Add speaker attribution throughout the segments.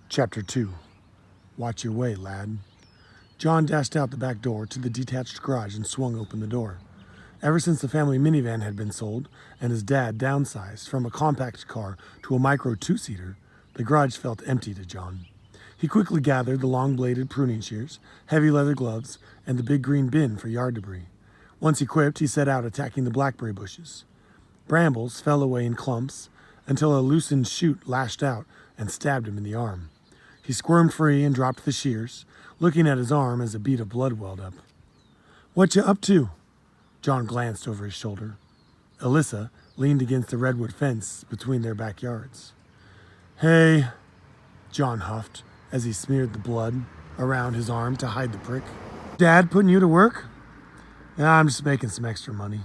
Speaker 1: Chapter 2. Watch your way, lad. John dashed out the back door to the detached garage and swung open the door. Ever since the family minivan had been sold and his dad downsized from a compact car to a micro two-seater, the garage felt empty to John. He quickly gathered the long-bladed pruning shears, heavy leather gloves, and the big green bin for yard debris. Once equipped, he set out attacking the blackberry bushes. Brambles fell away in clumps until a loosened shoot lashed out and stabbed him in the arm. He squirmed free and dropped the shears, looking at his arm as a bead of blood welled up. "What you up to?" John glanced over his shoulder. Alyssa leaned against the redwood fence between their backyards. "Hey," John huffed as he smeared the blood around his arm to hide the prick. "Dad putting you to work?" "Nah, I'm just making some extra money."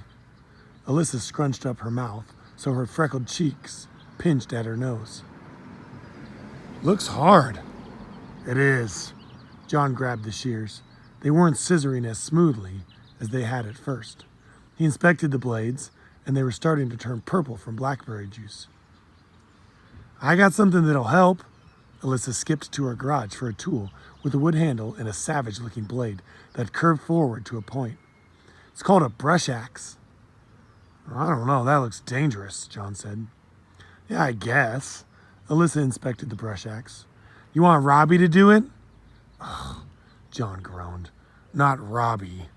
Speaker 1: Alyssa scrunched up her mouth so her freckled cheeks pinched at her nose. "Looks hard." "It is." John grabbed the shears. They weren't scissoring as smoothly as they had at first. He inspected the blades, and they were starting to turn purple from blackberry juice. "I got something that'll help." Alyssa skipped to her garage for a tool with a wood handle and a savage-looking blade that curved forward to a point. "It's called a brush axe." "I don't know, that looks dangerous," John said. "Yeah, I guess." Alyssa inspected the brush axe. "You want Robbie to do it?" Ugh, John groaned. Not Robbie,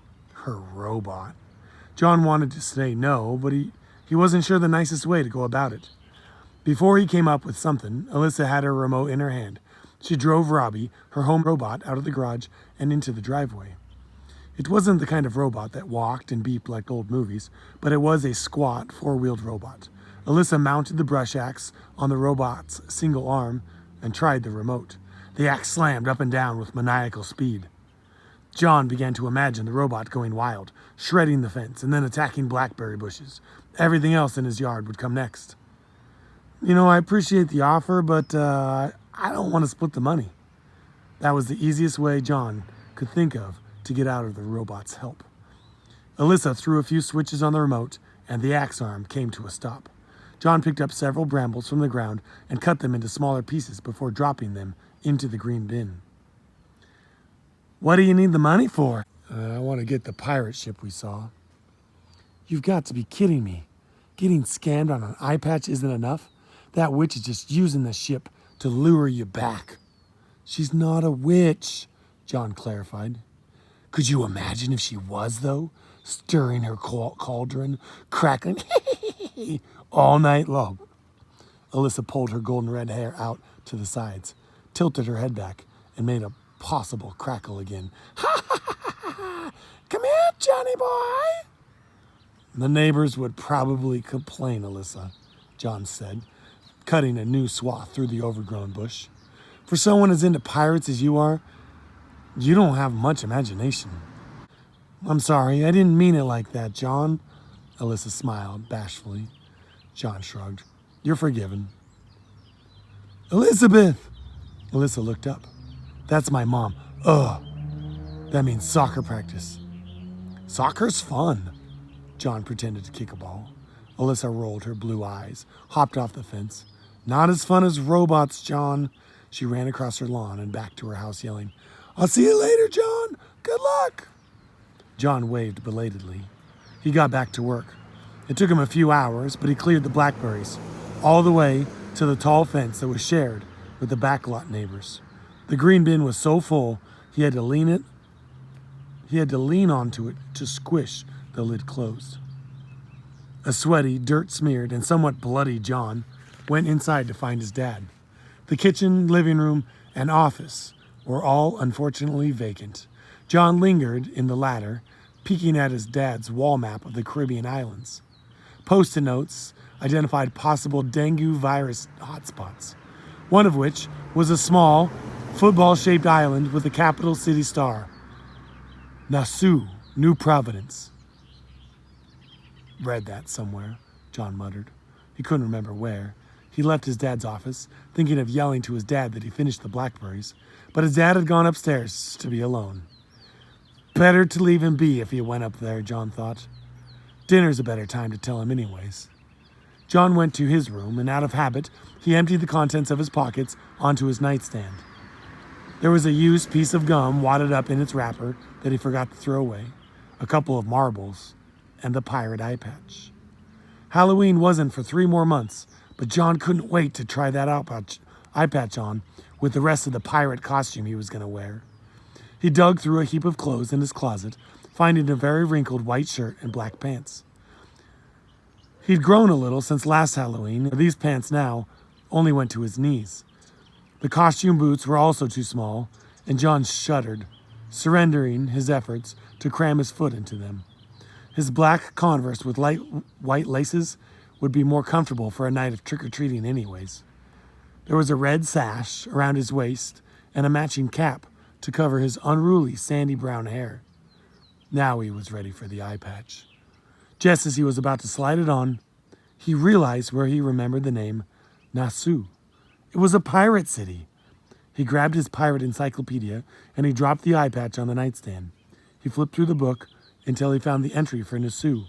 Speaker 1: her robot. John wanted to say no, but he wasn't sure the nicest way to go about it. Before he came up with something, Alyssa had her remote in her hand. She drove Robbie, her home robot, out of the garage and into the driveway. It wasn't the kind of robot that walked and beeped like old movies, but it was a squat, four-wheeled robot. Alyssa mounted the brush axe on the robot's single arm and tried the remote. The axe slammed up and down with maniacal speed. John began to imagine the robot going wild, shredding the fence and then attacking blackberry bushes. Everything else in his yard would come next. "I appreciate the offer, but I don't want to split the money." That was the easiest way John could think of to get out of the robot's help. Alyssa threw a few switches on the remote, and the axe arm came to a stop. John picked up several brambles from the ground and cut them into smaller pieces before dropping them into the green bin. "What do you need the money for?" "I want to get the pirate ship we saw." "You've got to be kidding me. Getting scammed on an eye patch isn't enough? That witch is just using the ship to lure you back." "She's not a witch," John clarified. "Could you imagine if she was, though? Stirring her cauldron, crackling all night long." Alyssa pulled her golden red hair out to the sides, tilted her head back, and made a possible crackle again. "Ha ha ha ha ha! Come here, Johnny boy!" "The neighbors would probably complain, Alyssa," John said, cutting a new swath through the overgrown bush. "For someone as into pirates as you are, you don't have much imagination." "I'm sorry, I didn't mean it like that, John." Alyssa smiled bashfully. John shrugged. "You're forgiven." "Elizabeth!" Alyssa looked up. "That's my mom." "Ugh. That means soccer practice." "Soccer's fun." John pretended to kick a ball. Alyssa rolled her blue eyes, hopped off the fence. "Not as fun as robots, John." She ran across her lawn and back to her house yelling, "I'll see you later, John. Good luck." John waved belatedly. He got back to work. It took him a few hours, but he cleared the blackberries all the way to the tall fence that was shared with the backlot neighbors. The green bin was so full he had to lean onto it to squish the lid closed. A sweaty, dirt-smeared, and somewhat bloody John went inside to find his dad. The kitchen, living room, and office were all unfortunately vacant. John lingered in the latter, peeking at his dad's wall map of the Caribbean islands. Post-it notes identified possible dengue virus hotspots, one of which was a small, football-shaped island with a capital city star. Nassau, New Providence. "Read that somewhere," John muttered. He couldn't remember where. He left his dad's office, thinking of yelling to his dad that he finished the blackberries, but his dad had gone upstairs to be alone. Better to leave him be if he went up there, John thought. Dinner's a better time to tell him anyways. John went to his room, and out of habit, he emptied the contents of his pockets onto his nightstand. There was a used piece of gum wadded up in its wrapper that he forgot to throw away, a couple of marbles, and the pirate eye patch. Halloween wasn't for 3 more months, but John couldn't wait to try that eye patch on with the rest of the pirate costume he was going to wear. He dug through a heap of clothes in his closet, finding a very wrinkled white shirt and black pants. He'd grown a little since last Halloween, but these pants now only went to his knees. The costume boots were also too small, and John shuddered, surrendering his efforts to cram his foot into them. His black Converse with light white laces would be more comfortable for a night of trick-or-treating anyways. There was a red sash around his waist and a matching cap to cover his unruly sandy brown hair. Now he was ready for the eye patch. Just as he was about to slide it on, he realized where he remembered the name Nassau. It was a pirate city. He grabbed his pirate encyclopedia and he dropped the eye patch on the nightstand. He flipped through the book until he found the entry for Nassau,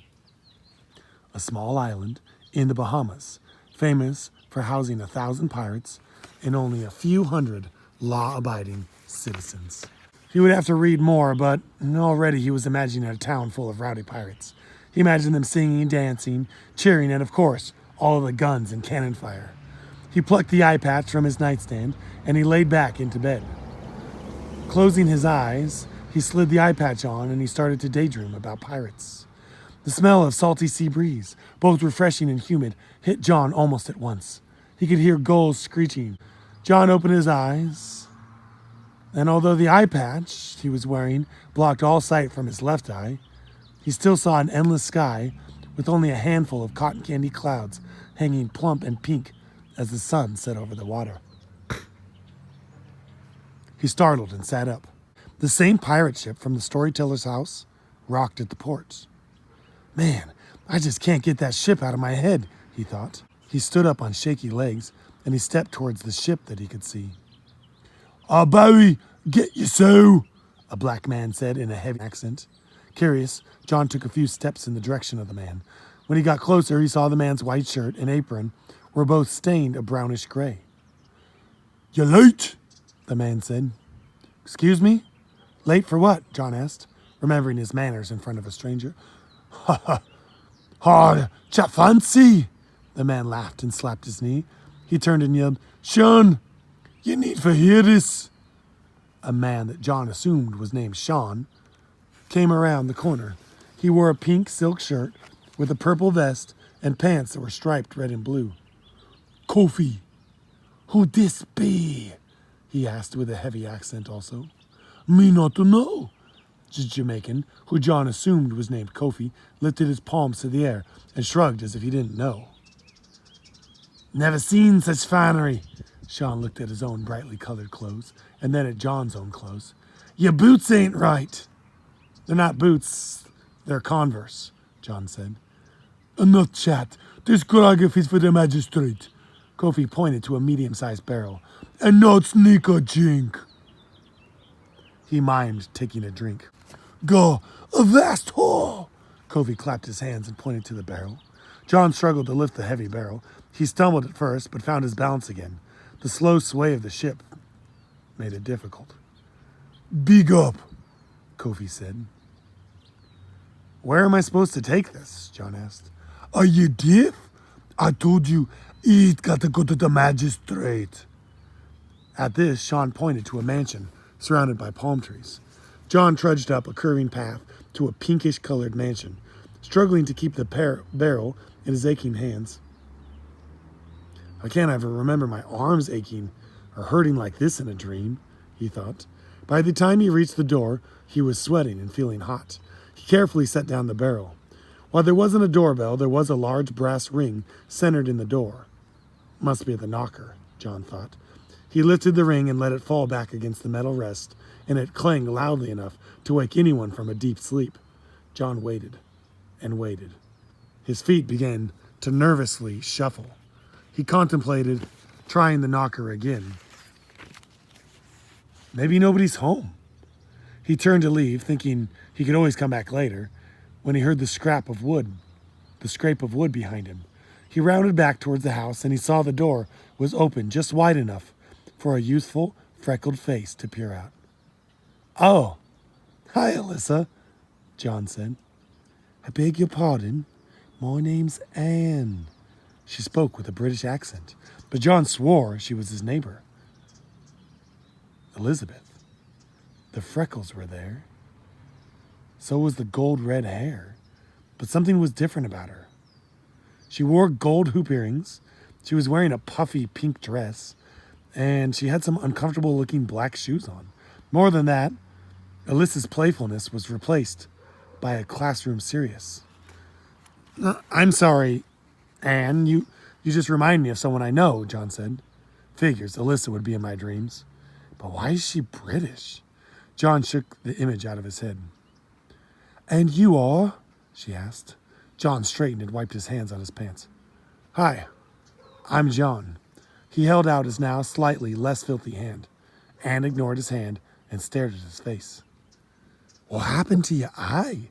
Speaker 1: a small island in the Bahamas, famous for housing 1,000 pirates and only a few hundred law-abiding citizens. He would have to read more, but already he was imagining a town full of rowdy pirates. He imagined them singing, dancing, cheering, and of course, all of the guns and cannon fire. He plucked the eye patch from his nightstand and he laid back into bed. Closing his eyes, he slid the eye patch on and he started to daydream about pirates. The smell of salty sea breeze, both refreshing and humid, hit John almost at once. He could hear gulls screeching. John opened his eyes, and although the eye patch he was wearing blocked all sight from his left eye, he still saw an endless sky with only a handful of cotton candy clouds hanging plump and pink as the sun set over the water. He startled and sat up. The same pirate ship from the storyteller's house rocked at the ports. Man, I just can't get that ship out of my head, he thought. He stood up on shaky legs and he stepped towards the ship that he could see. Bowie, get you so, a black man said in a heavy accent. Curious, John took a few steps in the direction of the man. When he got closer, he saw the man's white shirt and apron were both stained a brownish gray. You late? The man said. Excuse me? Late for what? John asked, remembering his manners in front of a stranger. Ha ha! Hard, cha fancy! The man laughed and slapped his knee. He turned and yelled, Sean, you need to hear this. A man that John assumed was named Sean came around the corner. He wore a pink silk shirt with a purple vest and pants that were striped red and blue. Kofi, who this be? He asked with a heavy accent also. Me not to know. The Jamaican, who John assumed was named Kofi, lifted his palms to the air and shrugged as if he didn't know. Never seen such finery. Sean looked at his own brightly colored clothes and then at John's own clothes. Your boots ain't right. They're not boots, they're Converse, John said. Enough chat. This choreography is for the magistrate. Kofi pointed to a medium-sized barrel. And not sneaker drink. He mimed taking a drink. Go, a vast hole! Kofi clapped his hands and pointed to the barrel. John struggled to lift the heavy barrel. He stumbled at first, but found his balance again. The slow sway of the ship made it difficult. Big up, Kofi said. Where am I supposed to take this? John asked. Are you deaf? I told you, it got to go to the magistrate. At this, Sean pointed to a mansion surrounded by palm trees. John trudged up a curving path to a pinkish-colored mansion, struggling to keep the barrel in his aching hands. I can't ever remember my arms aching or hurting like this in a dream, he thought. By the time he reached the door, he was sweating and feeling hot. He carefully set down the barrel. While there wasn't a doorbell, there was a large brass ring centered in the door. Must be the knocker, John thought. He lifted the ring and let it fall back against the metal rest, and it clanged loudly enough to wake anyone from a deep sleep. John waited and waited. His feet began to nervously shuffle. He contemplated trying the knocker again. Maybe nobody's home. He turned to leave, thinking he could always come back later, when he heard the scrape of wood behind him. He rounded back towards the house, and he saw the door was open just wide enough for a youthful, freckled face to peer out. "Oh, hi, Alyssa," John said. "I beg your pardon. My name's Anne." She spoke with a British accent, but John swore she was his neighbor, Elizabeth. The freckles were there. So was the gold-red hair, but something was different about her. She wore gold hoop earrings, she was wearing a puffy pink dress, and she had some uncomfortable-looking black shoes on. More than that, Alyssa's playfulness was replaced by a classroom serious. "I'm sorry, Anne, you just remind me of someone I know," John said. "Figures, Alyssa would be in my dreams. But why is she British?" John shook the image out of his head. "And you are?" she asked. John straightened and wiped his hands on his pants. "Hi, I'm John." He held out his now slightly less filthy hand. Anne ignored his hand and stared at his face. "What happened to your eye?"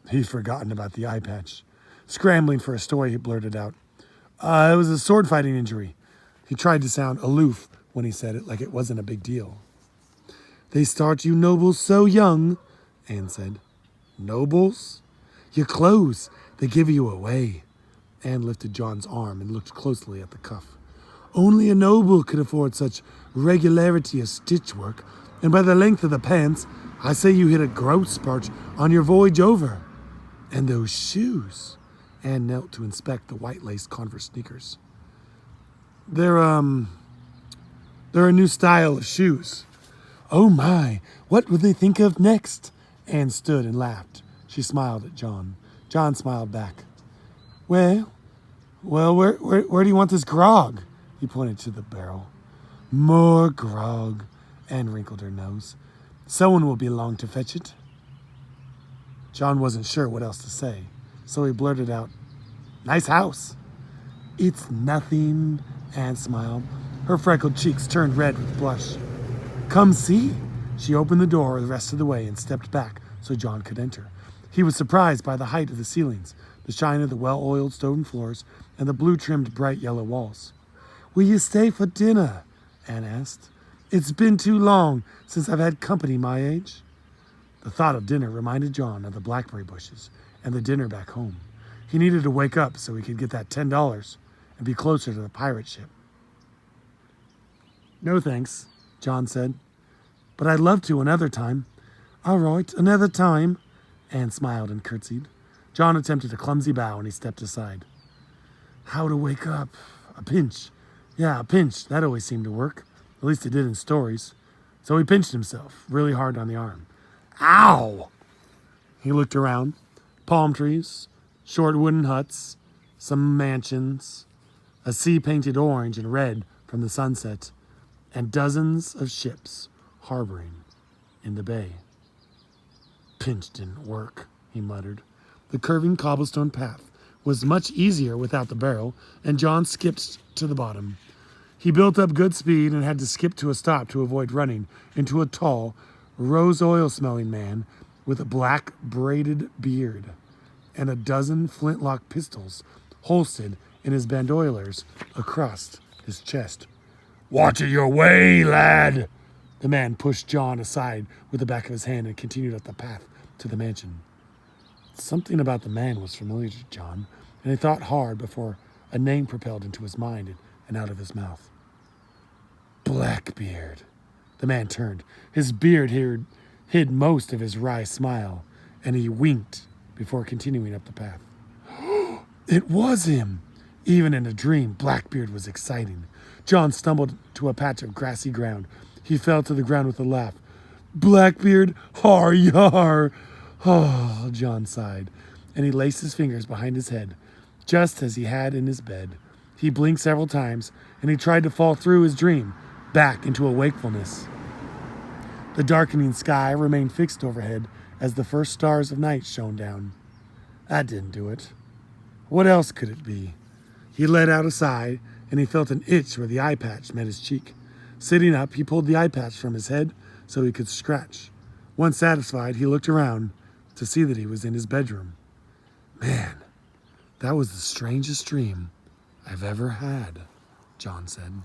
Speaker 1: He'd forgotten about the eye patch. Scrambling for a story, he blurted out, "It was a sword-fighting injury." He tried to sound aloof when he said it, like it wasn't a big deal. "They start you nobles so young," Anne said. "Nobles? Your clothes, they give you away." Anne lifted John's arm and looked closely at the cuff. "Only a noble could afford such regularity of stitch work, and by the length of the pants, I say you hit a growth spurt on your voyage over. And those shoes." Anne knelt to inspect the white-laced Converse sneakers. They're a new style of shoes." "Oh my, what would they think of next?" Anne stood and laughed. She smiled at John. John smiled back. Well, where do you want this grog?" He pointed to the barrel. "More grog." Anne wrinkled her nose. "Someone will be along to fetch it." John wasn't sure what else to say, so he blurted out, "Nice house." "It's nothing," Anne smiled. Her freckled cheeks turned red with blush. "Come see." She opened the door the rest of the way and stepped back so John could enter. He was surprised by the height of the ceilings, the shine of the well-oiled stone floors, and the blue-trimmed bright yellow walls. "Will you stay for dinner?" Anne asked. "It's been too long since I've had company my age." The thought of dinner reminded John of the blackberry bushes and the dinner back home. He needed to wake up so he could get that $10 and be closer to the pirate ship. "No thanks," John said. "But I'd love to another time." "All right, another time." Anne smiled and curtsied. John attempted a clumsy bow and he stepped aside. "How to wake up? A pinch. Yeah, a pinch. That always seemed to work. At least it did in stories." So he pinched himself really hard on the arm. "Ow!" He looked around. Palm trees, short wooden huts, some mansions, a sea painted orange and red from the sunset, and dozens of ships harboring in the bay. "Pinch didn't work," he muttered. The curving cobblestone path was much easier without the barrel, and John skipped to the bottom. He built up good speed and had to skip to a stop to avoid running into a tall, rose oil-smelling man with a black braided beard and a dozen flintlock pistols holstered in his bandoliers across his chest. "Watch your way, lad!" The man pushed John aside with the back of his hand and continued up the path to the mansion. Something about the man was familiar to John, and he thought hard before a name propelled into his mind and out of his mouth. Blackbeard. The man turned. His beard hid most of his wry smile, and he winked before continuing up the path. It was him! Even in a dream, Blackbeard was exciting. John stumbled to a patch of grassy ground. He fell to the ground with a laugh. "Blackbeard, har yar!" "Oh," John sighed, and he laced his fingers behind his head, just as he had in his bed. He blinked several times, and he tried to fall through his dream, back into a wakefulness. The darkening sky remained fixed overhead as the first stars of night shone down. That didn't do it. What else could it be? He let out a sigh, and he felt an itch where the eye patch met his cheek. Sitting up, he pulled the eye patch from his head so he could scratch. Once satisfied, he looked around to see that he was in his bedroom. Man, That was the strangest dream I've ever had, John said.